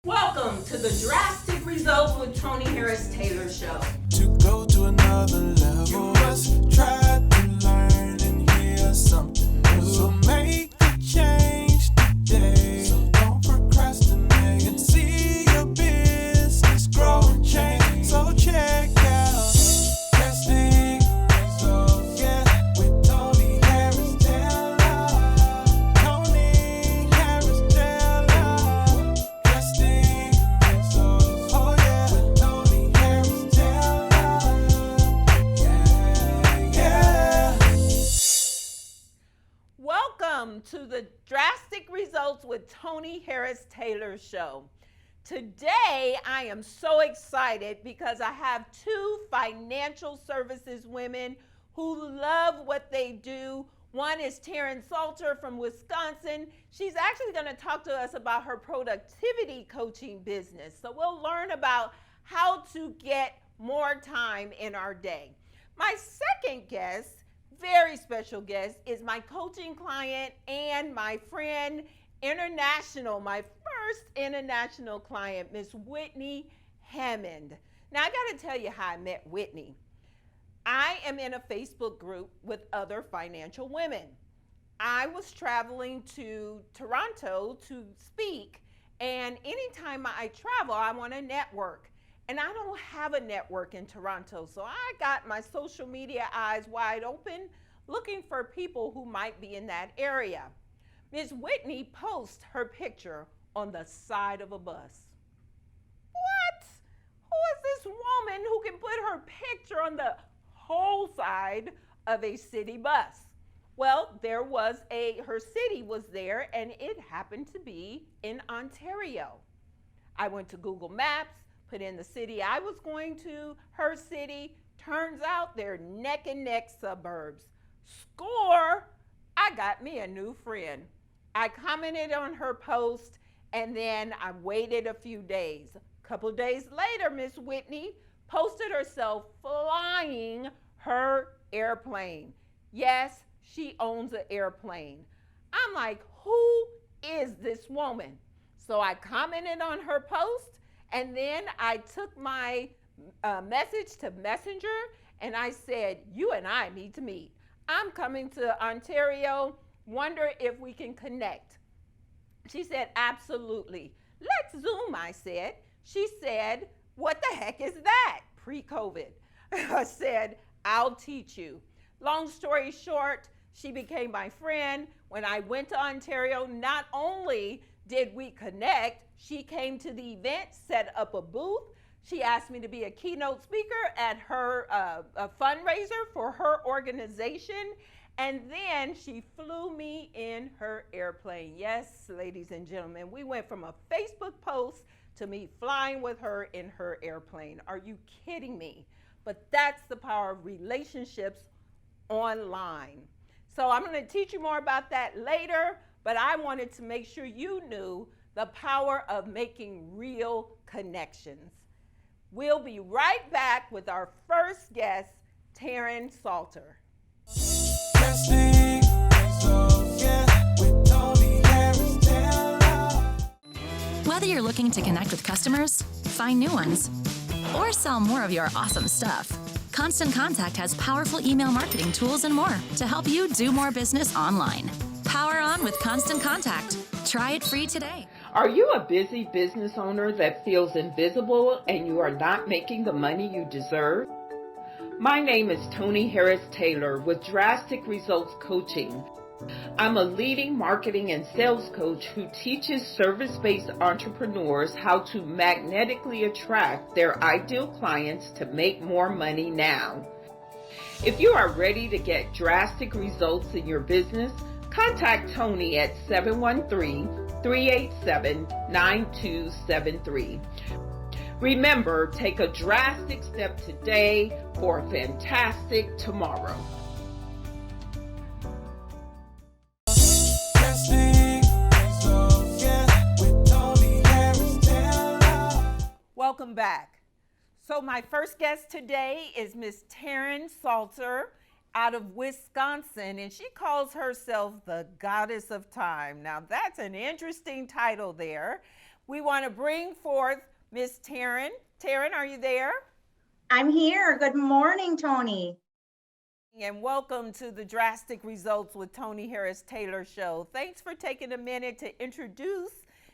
Welcome to the Drastic Results with Toni Harris Taylor show. To go to another level, you must try to learn and hear something new. So make a change today. So don't procrastinate and see your business grow and change. So check out Drastic Results, yeah, with Toni Harris Taylor. Toni Harris Taylor. Drastic Results, oh yeah, with Toni Harris Taylor. Yeah. Welcome to the Drastic Results with Toni Harris Taylor show. Today, I am so excited because I have two financial services women who love what they do. One is Taren Sartler from Wisconsin. She's actually going to talk to us about her productivity coaching business. So we'll learn about how to get more time in our day. My second guest, very special guest, is my coaching client and my friend, my first international client, Miss Whitney Hammond. Now, I got to tell you how I met Whitney. I am in a Facebook group with other financial women. I was traveling to Toronto to speak, and anytime I travel, I want to network. And I don't have a network in Toronto, so I got my social media eyes wide open, looking for people who might be in that area. Ms. Whitney posts her picture on the side of a bus. What? Who is this woman who can put her picture on the whole side of a city bus? Well, her city was there, and it happened to be in Ontario. I went to Google Maps, put in the city I was going to, her city. Turns out they're neck and neck suburbs. Score! I got me a new friend. I commented on her post, and then I waited a few days. A couple days later, Miss Whitney posted herself flying her airplane. Yes, she owns an airplane. I'm like, who is this woman? So I commented on her post, and then I took my message to Messenger, and I said, you and I need to meet. I'm coming to Ontario. Wonder if we can connect. She said, absolutely. Let's Zoom, I said. She said, what the heck is that? Pre-COVID. I said, I'll teach you. Long story short, she became my friend. When I went to Ontario, not only did we connect, she came to the event, set up a booth. She asked me to be a keynote speaker at her a fundraiser for her organization. And then she flew me in her airplane. Yes, ladies and gentlemen, we went from a Facebook post to me flying with her in her airplane. Are you kidding me? But that's the power of relationships online. So I'm going to teach you more about that later, but I wanted to make sure you knew the power of making real connections. We'll be right back with our first guest, Taren Sartler. Drastic Results, yeah, with Toni Harris Taylor. Whether you're looking to connect with customers, find new ones, or sell more of your awesome stuff, Constant Contact has powerful email marketing tools and more to help you do more business online. Power on with Constant Contact. Try it free today. Are you a busy business owner that feels invisible and you are not making the money you deserve? My name is Toni Harris Taylor with Drastic Results Coaching. I'm a leading marketing and sales coach who teaches service-based entrepreneurs how to magnetically attract their ideal clients to make more money now. If you are ready to get drastic results in your business, contact Toni at 713-387-9273. Remember, take a drastic step today for a fantastic tomorrow. Drastic Results, yeah, with Toni Harris Taylor. Welcome back. So my first guest today is Miss Taren Sartler out of Wisconsin, and she calls herself the Goddess of Time. Now that's an interesting title there. we want to bring forth Miss Taren. Taren, are you there? I'm here. Good morning, Toni. And welcome to the Drastic Results with Toni Harris Taylor show. Thanks for taking a minute to introduce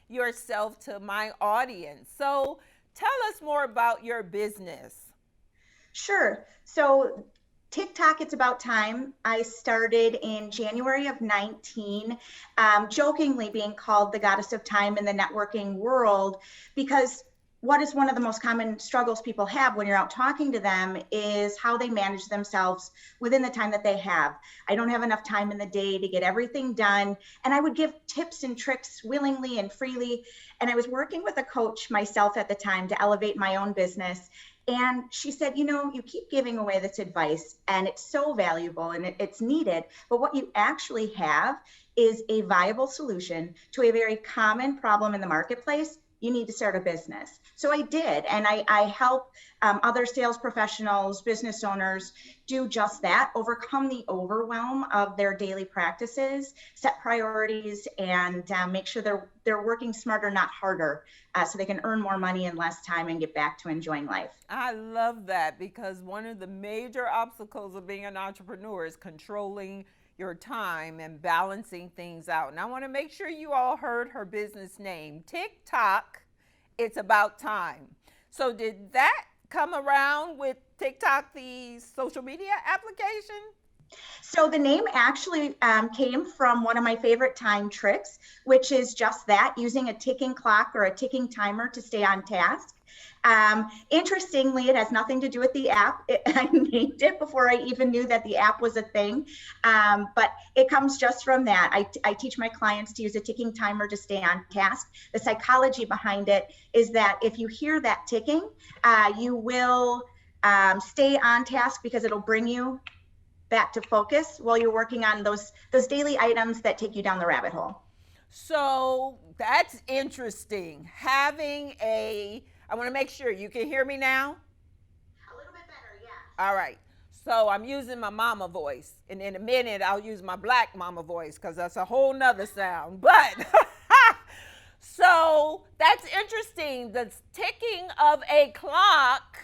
yourself to my audience. So tell us more about your business. Sure. So TikTok, it's about time. I started in January of 19, jokingly being called the goddess of time in the networking world, because what is one of the most common struggles people have when you're out talking to them is how they manage themselves within the time that they have. I don't have enough time in the day to get everything done. And I would give tips and tricks willingly and freely. And I was working with a coach myself at the time to elevate my own business. And she said, you keep giving away this advice and it's so valuable and it's needed. But what you actually have is a viable solution to a very common problem in the marketplace. You need to start a business. So I did, and I help other sales professionals, business owners do just that, overcome the overwhelm of their daily practices, set priorities, and make sure they're working smarter, not harder, so they can earn more money in less time and get back to enjoying life. I love that, because one of the major obstacles of being an entrepreneur is controlling your time and balancing things out. And I want to make sure you all heard her business name, TikTok. It's about time. So did that come around with TikTok, the social media application? So the name actually came from one of my favorite time tricks, which is just that, using a ticking clock or a ticking timer to stay on task. Interestingly, it has nothing to do with the app. I named it before I even knew that the app was a thing. But it comes just from that. I teach my clients to use a ticking timer to stay on task. The psychology behind it is that if you hear that ticking, you will stay on task because it'll bring you back to focus while you're working on those daily items that take you down the rabbit hole. So that's interesting. I want to make sure you can hear me now. A little bit better, yeah. All right. So I'm using my mama voice. And in a minute, I'll use my black mama voice because that's a whole nother sound. But so that's interesting. The ticking of a clock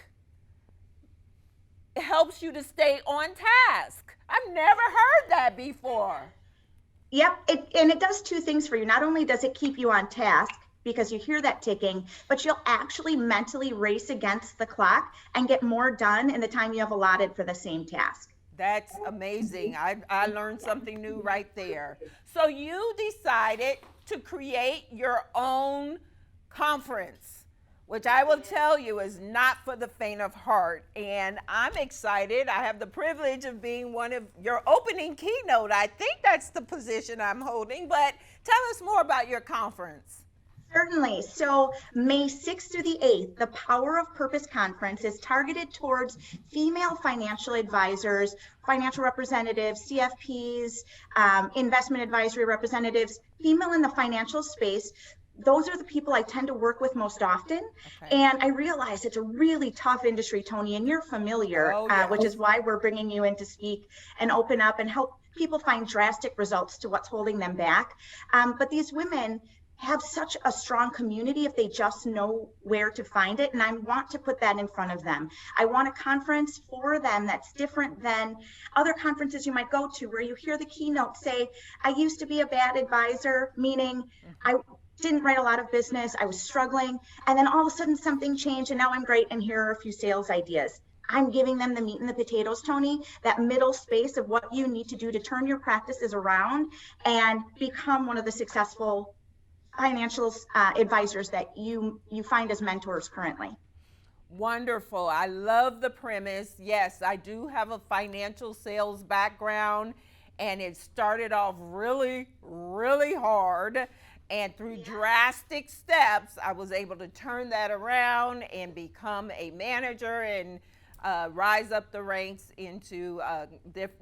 helps you to stay on task. I've never heard that before. Yep. It does two things for you. Not only does it keep you on task, because you hear that ticking, but you'll actually mentally race against the clock and get more done in the time you have allotted for the same task. That's amazing. I learned something new right there. So you decided to create your own conference, which I will tell you is not for the faint of heart. And I'm excited. I have the privilege of being one of your opening keynote. I think that's the position I'm holding, but tell us more about your conference. Certainly. So May 6th through the 8th, the Power of Purpose Conference is targeted towards female financial advisors, financial representatives, CFPs, investment advisory representatives, female in the financial space. Those are the people I tend to work with most often. Okay. And I realize it's a really tough industry, Toni, and you're familiar, which is why we're bringing you in to speak and open up and help people find drastic results to what's holding them back. But these women have such a strong community if they just know where to find it. And I want to put that in front of them. I want a conference for them that's different than other conferences you might go to, where you hear the keynote say, I used to be a bad advisor, meaning I didn't write a lot of business, I was struggling, and then all of a sudden something changed and now I'm great and here are a few sales ideas. I'm giving them the meat and the potatoes, Toni, that middle space of what you need to do to turn your practices around and become one of the successful financial advisors that you find as mentors currently. Wonderful. I love the premise. Yes, I do have a financial sales background, and it started off really, really hard. And through drastic steps, I was able to turn that around and become a manager and rise up the ranks into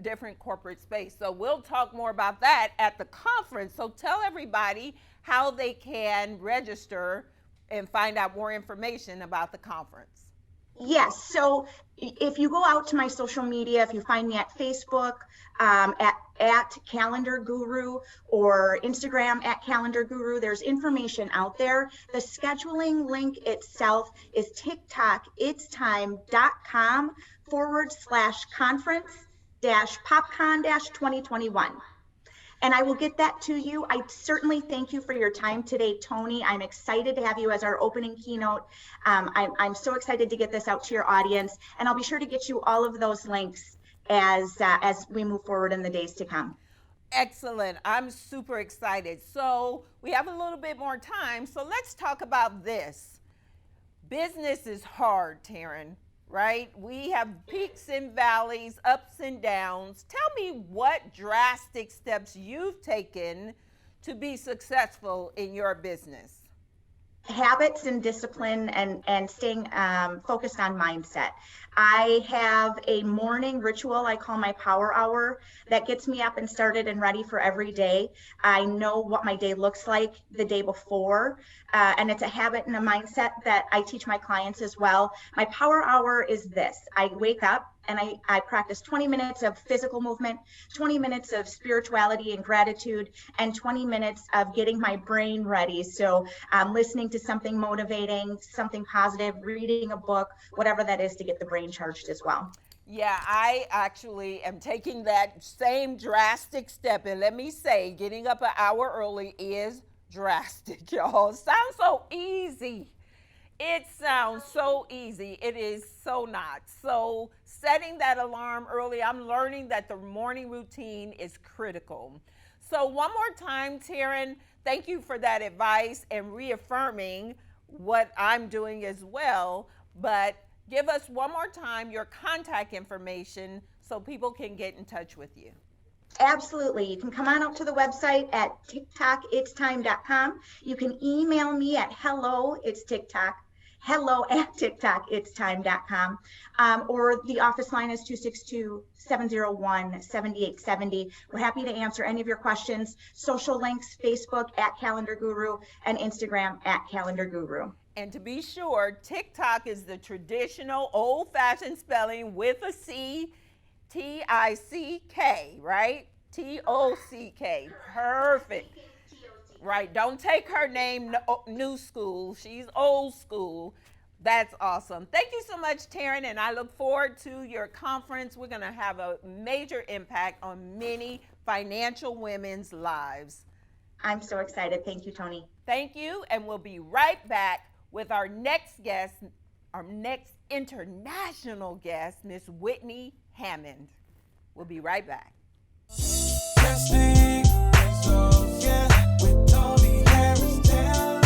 different corporate space. So we'll talk more about that at the conference. So tell everybody how they can register and find out more information about the conference. Yes. So if you go out to my social media, if you find me at Facebook, at Calendar Guru, or Instagram at Calendar Guru, there's information out there. The scheduling link itself is tiktokitstime.com/conference popcon 2021. And I will get that to you. I certainly thank you for your time today, Toni. I'm excited to have you as our opening keynote. I'm so excited to get this out to your audience, and I'll be sure to get you all of those links as we move forward in the days to come. Excellent. I'm super excited. So we have a little bit more time. So let's talk about this. Business is hard, Taren, right? We have peaks and valleys, ups and downs. Tell me what drastic steps you've taken to be successful in your business. Habits and discipline, and staying focused on mindset. I have a morning ritual I call my power hour that gets me up and started and ready for every day. I know what my day looks like the day before, and it's a habit and a mindset that I teach my clients as well. My power hour is this: I wake up and I practice 20 minutes of physical movement, 20 minutes of spirituality and gratitude, and 20 minutes of getting my brain ready. So listening to something motivating, something positive, reading a book, whatever that is to get the brain charged as well. Yeah, I actually am taking that same drastic step. And let me say, getting up an hour early is drastic, y'all. It sounds so easy. It sounds so easy. It is so not. So setting that alarm early, I'm learning that the morning routine is critical. So one more time, Taren, thank you for that advice and reaffirming what I'm doing as well. But give us one more time your contact information so people can get in touch with you. Absolutely. You can come on up to the website at tiktokitstime.com. You can email me at hello@tiktokitstime.com. Or the office line is 262-701-7870. We're happy to answer any of your questions. Social links: Facebook at Calendar Guru and Instagram at Calendar Guru. And to be sure, TikTok is the traditional old-fashioned spelling with a C, T-I-C-K, right? T-O-C-K. Perfect. Right. Don't take her name new school. She's old school. That's awesome. Thank you so much, Taren, and I look forward to your conference. We're going to have a major impact on many financial women's lives. I'm so excited. Thank you, Toni. Thank you, and we'll be right back with our next guest, our next international guest, Miss Whitney Hammond. We'll be right back. Drastic Results, yeah, with Toni Harris Taylor.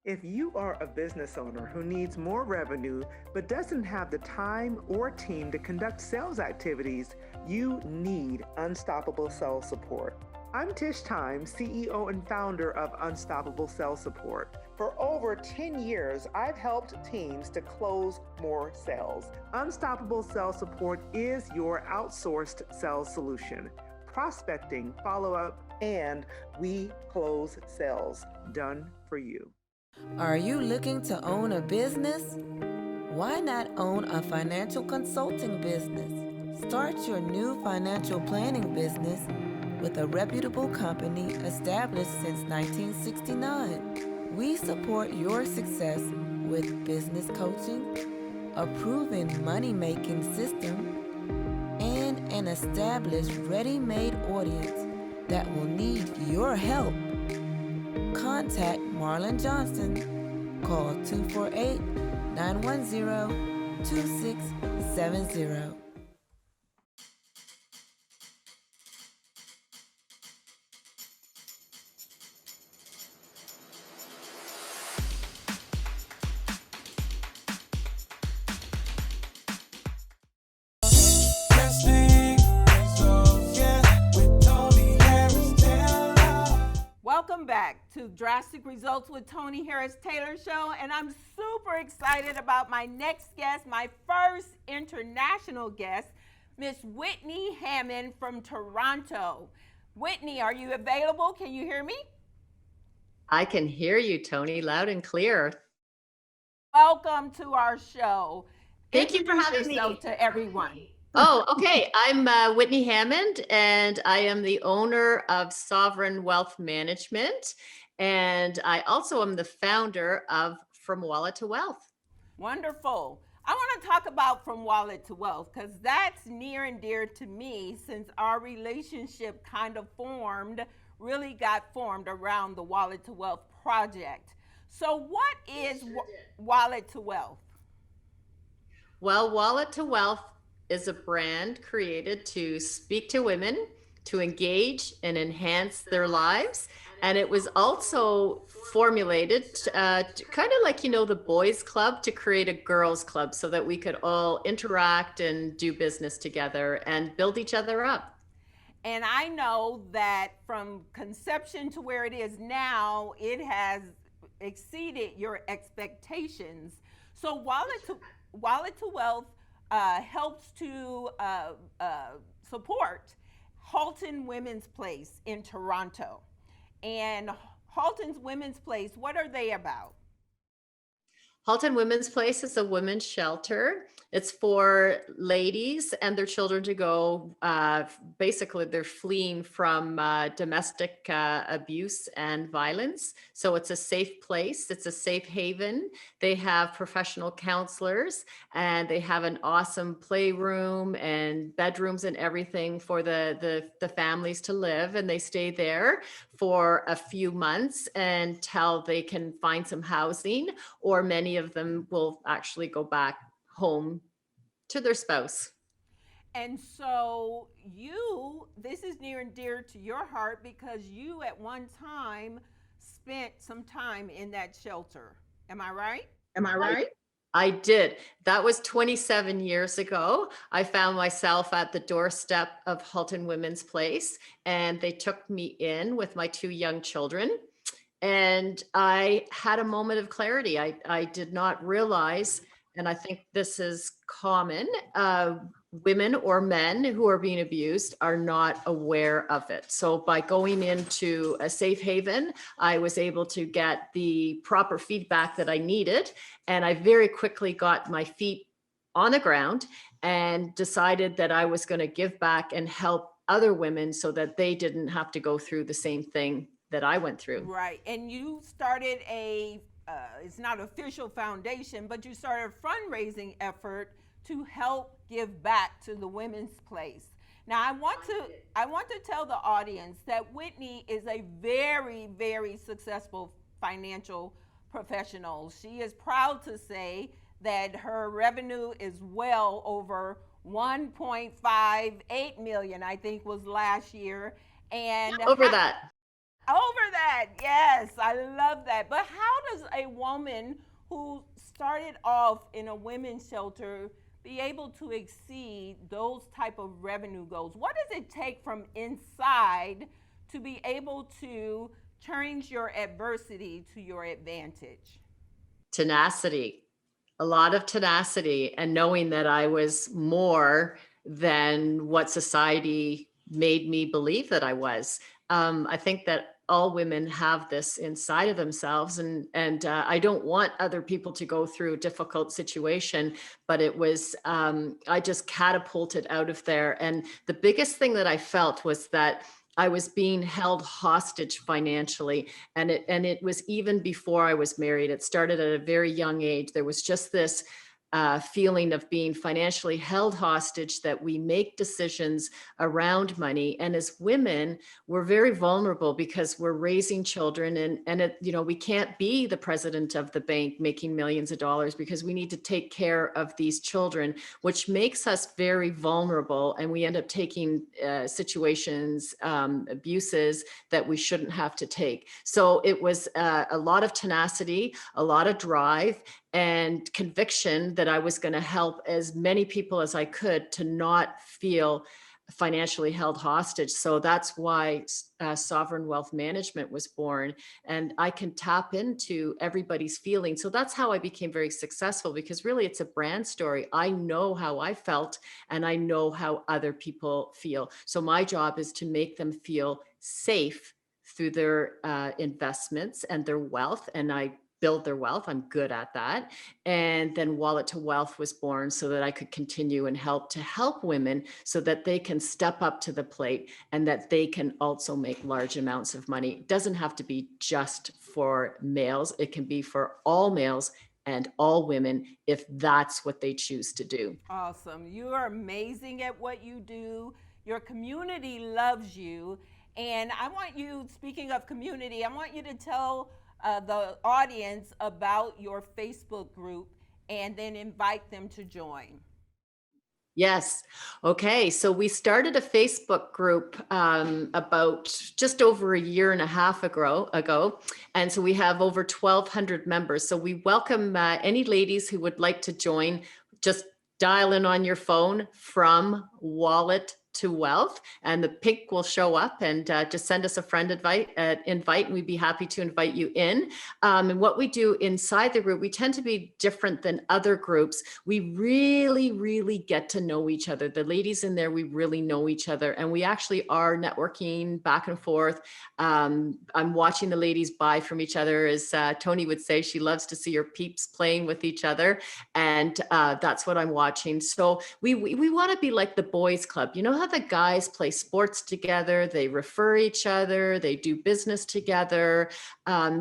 If you are a business owner who needs more revenue but doesn't have the time or team to conduct sales activities, you need Unstoppable Sales Support. I'm Tish Time, CEO and founder of Unstoppable Sales Support. For over 10 years, I've helped teams to close more sales. Unstoppable Sales Support is your outsourced sales solution. Prospecting, follow-up, and we close sales. Done for you. Are you looking to own a business? Why not own a financial consulting business? Start your new financial planning business with a reputable company established since 1969. We support your success with business coaching, a proven money-making system, and an established ready-made audience that will need your help. Contact Marlon Johnson. Call 248-910-2670. Drastic Results, yeah, with Toni Harris Taylor. Welcome back to Drastic Results with Toni Harris Taylor Show, and I'm super excited about my next guest, my first international guest, Miss Whitney Hammond from Toronto. Whitney, are you available? Can you hear me? I can hear you, Toni, loud and clear. Welcome to our show. Thank you for Introduce having yourself me. to everyone. Oh, okay. I'm Whitney Hammond, and I am the owner of Sovereign Wealth Management. And I also am the founder of From Wallet to Wealth. Wonderful. I want to talk about From Wallet to Wealth because that's near and dear to me since our relationship kind of really got formed around the Wallet to Wealth project. So, what is Wallet to Wealth? Well, Wallet to Wealth is a brand created to speak to women, to engage and enhance their lives. And it was also formulated kind of like, the boys club, to create a girls club so that we could all interact and do business together and build each other up. And I know that from conception to where it is now, it has exceeded your expectations. So Wallet to Wealth helps to support Halton Women's Place in Toronto. And Halton's Women's Place, what are they about? Halton Women's Place is a women's shelter. It's for ladies and their children to go. Basically, they're fleeing from domestic abuse and violence. So it's a safe place. It's a safe haven. They have professional counselors, and they have an awesome playroom and bedrooms and everything for the families to live. And they stay there for a few months until they can find some housing, or many of them will actually go back home to their spouse. And so this is near and dear to your heart because you at one time spent some time in that shelter. Am I right? I did. That was 27 years ago. I found myself at the doorstep of Halton Women's Place, and they took me in with my 2 young children. And I had a moment of clarity. I did not realize, and I think this is common, women or men who are being abused are not aware of it. So by going into a safe haven, I was able to get the proper feedback that I needed. And I very quickly got my feet on the ground and decided that I was going to give back and help other women so that they didn't have to go through the same thing that I went through. Right. And you started it's not official foundation, but you started a fundraising effort to help give back to the Women's Place. Now, I want to tell the audience that Whitney is a very, very successful financial professional. She is proud to say that her revenue is well over 1.58 million, I think was last year. And over that, yes, I love that. But how does a woman who started off in a women's shelter be able to exceed those type of revenue goals? What does it take from inside to be able to change your adversity to your advantage? Tenacity, a lot of tenacity, and knowing that I was more than what society made me believe that I was. I think that all women have this inside of themselves, and I don't want other people to go through a difficult situation, but it was, I just catapulted out of there. And the biggest thing that I felt was that I was being held hostage financially. And it was even before I was married. It started at a very young age. There was just this feeling of being financially held hostage, that we make decisions around money. And as women, we're very vulnerable because we're raising children, and it, we can't be the president of the bank making millions of dollars because we need to take care of these children, which makes us very vulnerable. And we end up taking situations, abuses that we shouldn't have to take. So it was a lot of tenacity, a lot of drive, and conviction that I was going to help as many people as I could to not feel financially held hostage. So that's why Sovereign Wealth Management was born, and I can tap into everybody's feelings. So that's how I became very successful, because really it's a brand story. I know how I felt, and I know how other people feel. So my job is to make them feel safe through their investments and their wealth. And I build their wealth. I'm good at that. And then Wallet to Wealth was born so that I could continue and help women so that they can step up to the plate and that they can also make large amounts of money. It doesn't have to be just for males. It can be for all males and all women if that's what they choose to do. Awesome. You are amazing at what you do. Your community loves you. And I want you, speaking of community, I want you to tell the audience about your Facebook group and then invite them to join. Yes. Okay. So we started a Facebook group about just over a year and a half ago. And so we have over 1,200 members. So we welcome any ladies who would like to join. Just dial in on your phone from Wallet to Wealth, and the pink will show up, and just send us a friend invite, and we'd be happy to invite you in. And what we do inside the group, we tend to be different than other groups. We really get to know each other. The ladies in there, we really know each other, and we actually are networking back and forth. I'm watching the ladies buy from each other. As Toni would say, she loves to see her peeps playing with each other, and that's what I'm watching. So we want to be like the boys club. You know how the guys play sports together, they refer each other, they do business together.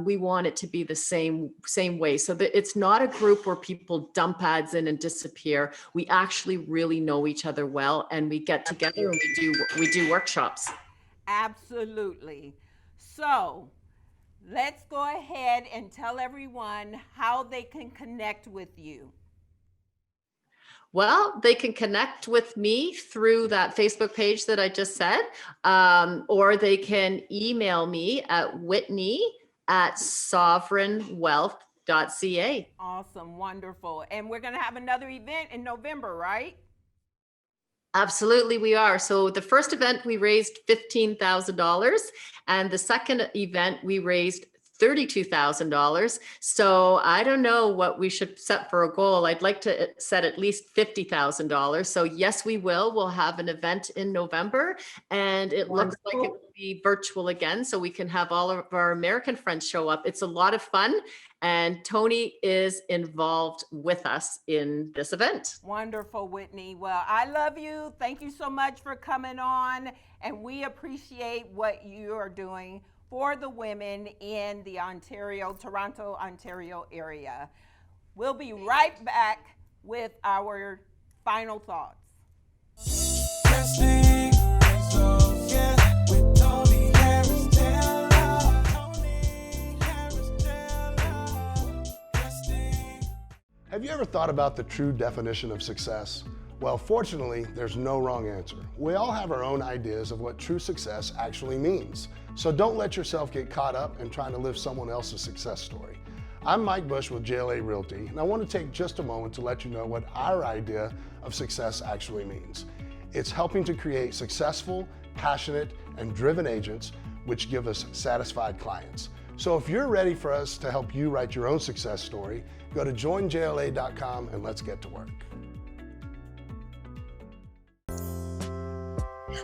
We want it to be the same way, so that it's not a group where people dump ads in and disappear. We actually really know each other well, and we get together and we do workshops. Absolutely. So let's go ahead and tell everyone how they can connect with you. Well, they can connect with me through that Facebook page that I just said, or they can email me at whitney@sovereignwealth.ca. Awesome, wonderful. And we're going to have another event in November, right? Absolutely, we are. So the first event, we raised $15,000, and the second event, we raised $32,000. So I don't know what we should set for a goal. I'd like to set at least $50,000. So yes, we will. We'll have an event in November, and it looks like it will be virtual again, so we can have all of our American friends show up. It's a lot of fun, and Toni is involved with us in this event. Wonderful, Whitney. Well, I love you. Thank you so much for coming on, and we appreciate what you are doing for the women in the Toronto, Ontario area. We'll be right back with our final thoughts. Drastic Results, yeah, with Toni Harris Taylor. Toni Harris Taylor. Drastic. Have you ever thought about the true definition of success? Well, fortunately, there's no wrong answer. We all have our own ideas of what true success actually means. So don't let yourself get caught up in trying to live someone else's success story. I'm Mike Bush with JLA Realty, and I want to take just a moment to let you know what our idea of success actually means. It's helping to create successful, passionate, and driven agents, which give us satisfied clients. So if you're ready for us to help you write your own success story, go to joinjla.com and let's get to work.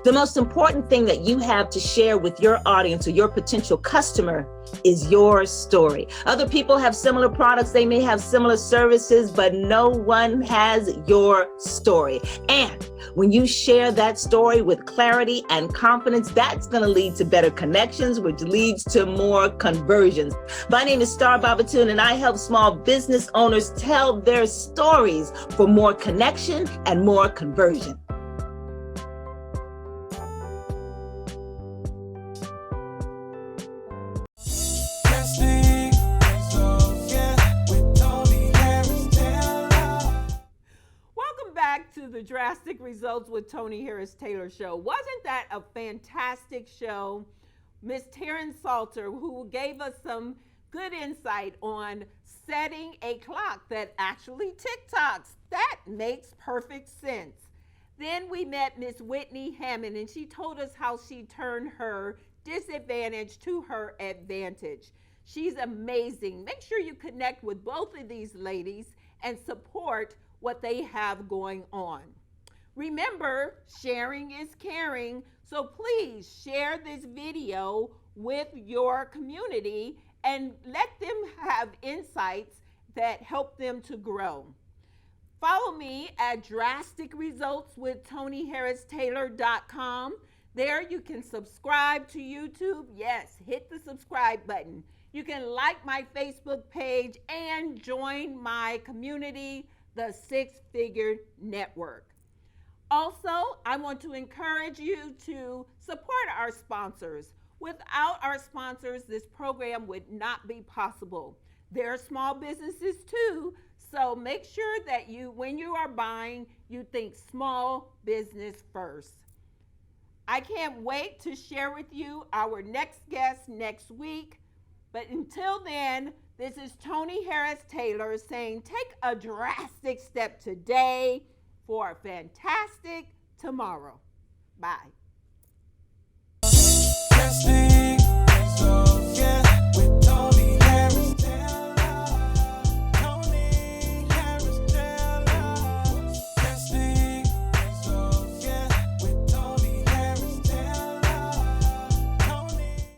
The most important thing that you have to share with your audience or your potential customer is your story. Other people have similar products, they may have similar services, but no one has your story. And when you share that story with clarity and confidence, that's going to lead to better connections, which leads to more conversions. My name is Star Babatune, and I help small business owners tell their stories for more connection and more conversion. To the Drastic Results with Toni Harris Taylor show. Wasn't that a fantastic show? Miss Taren Sartler, who gave us some good insight on setting a clock that actually tick-tocks. That makes perfect sense. Then we met Miss Whitney Hammond, and she told us how she turned her disadvantage to her advantage. She's amazing. Make sure you connect with both of these ladies and support what they have going on. Remember, sharing is caring, so please share this video with your community and let them have insights that help them to grow. Follow me at Drastic Results with ToniHarrisTaylor.com. There you can subscribe to YouTube. Yes, hit the subscribe button. You can like my Facebook page and join my community, the Six Figure Network. Also, I want to encourage you to support our sponsors. Without our sponsors, this program would not be possible. There are small businesses too, so make sure that when you are buying, you think small business first. I can't wait to share with you our next guest next week. But until then, this is Toni Harris Taylor saying take a drastic step today for a fantastic tomorrow. Bye.